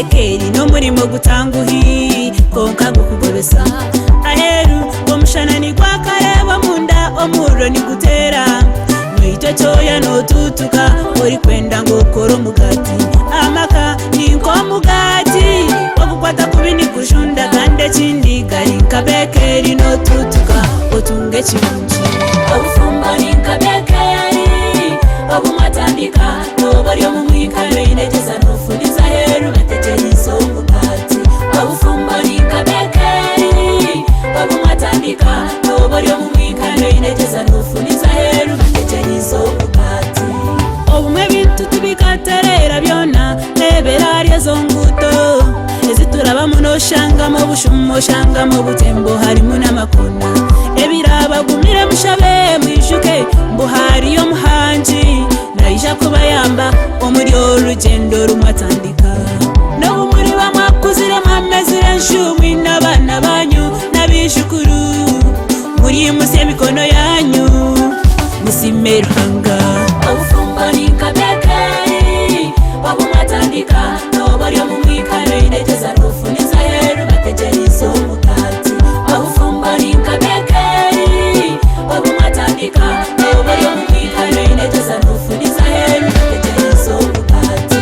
bekeri no murimo gutanguhi konka gukugobesa aheru omushana gwa kareba munda omuro ni gutera mwito toya no tutuka uri kwenda ngo koro mugati amaka ninko mugati okukwata kubini kushunda gande chindi kali kabekeri no tutuka otunge chirungi obufumba ninkabekeri obumatandika nobaryo mumwikalo inegeza nofuniza heru bateterizo mugati obufumba ninkabekeri obumatandika nobaryo mumwikalo inegeza nofuniza heru bateterizo mugati obumwe bintu tubikaterera byona lebera lyezo nguto ezituraba muno shangamo bushumo shangamo butembo harimu n'amakona ebiraba gumire mushabe mwishuke mbuhari yo muhanji naija kuba yamba omuri orugendo rumwatandika no muri bamakuzire mamezire nshumwi n'abana banyu n'abishukuru muri musi emikono yanyu musimeranga obufumba ninkabekeri obumatandika nobaryo mumwikalo inegeza nofuniza heru bateterizo mugati obufumba ninkabekeri obumatandika nobaryo mumwikalo inegeza nofuniza heru bateterizo mugati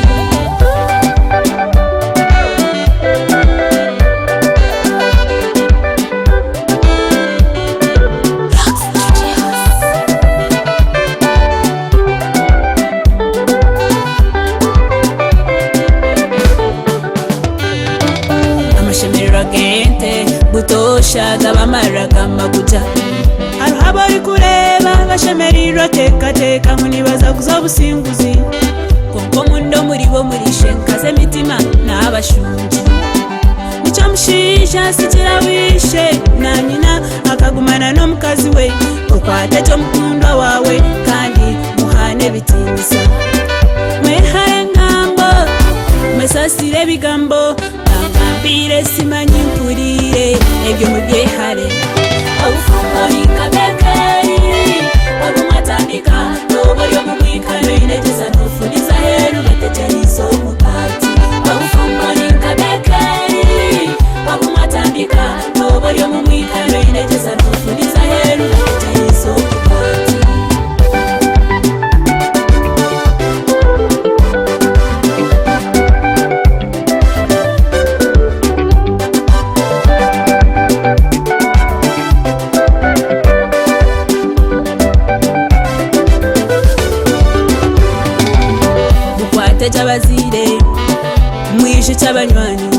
gente butosha gabamaraga maguja haruhabari kureba bashemeriro teka munibaza kuzo businguzi konko mundo muri bo muri shenkaze mitima n'abashunji nico mushisha sikira wishe na nyina akagumana no mukazi we ukwate cyo mukundwa wawe kandi muhane bitinisa mwehare ngambo mesasire bigambo Pire simanyi mpurire ebyo mubyehare obufumba ninkabekeri obumatandika nobaryo mumwikalo inegeza nofuniza heru bateterizo mugati obufumba ninkabekeri obumatandika nobaryo mumwikalo inegeza nofuniza heru bateterizo mugati Jabazire mwishe cy'abanywanyi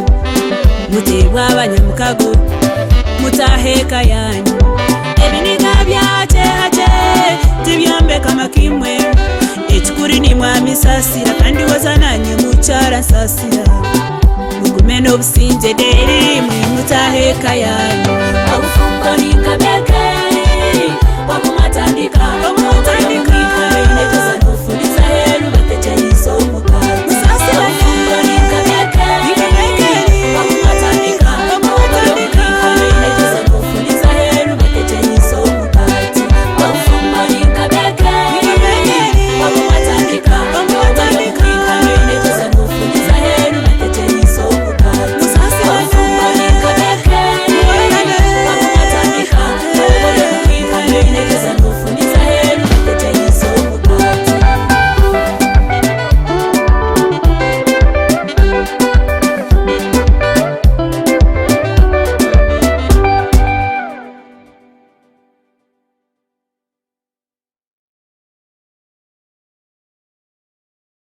mutebwa abanyamukago mutaheka yanyu ebiniga byacehace tibyombe kama kimwe ekikuri ni mwami sasira kandi wazananye mucara sasira mugume n'obusinje deri mutaheka yanyu obufumba ninkabekeri obumatandika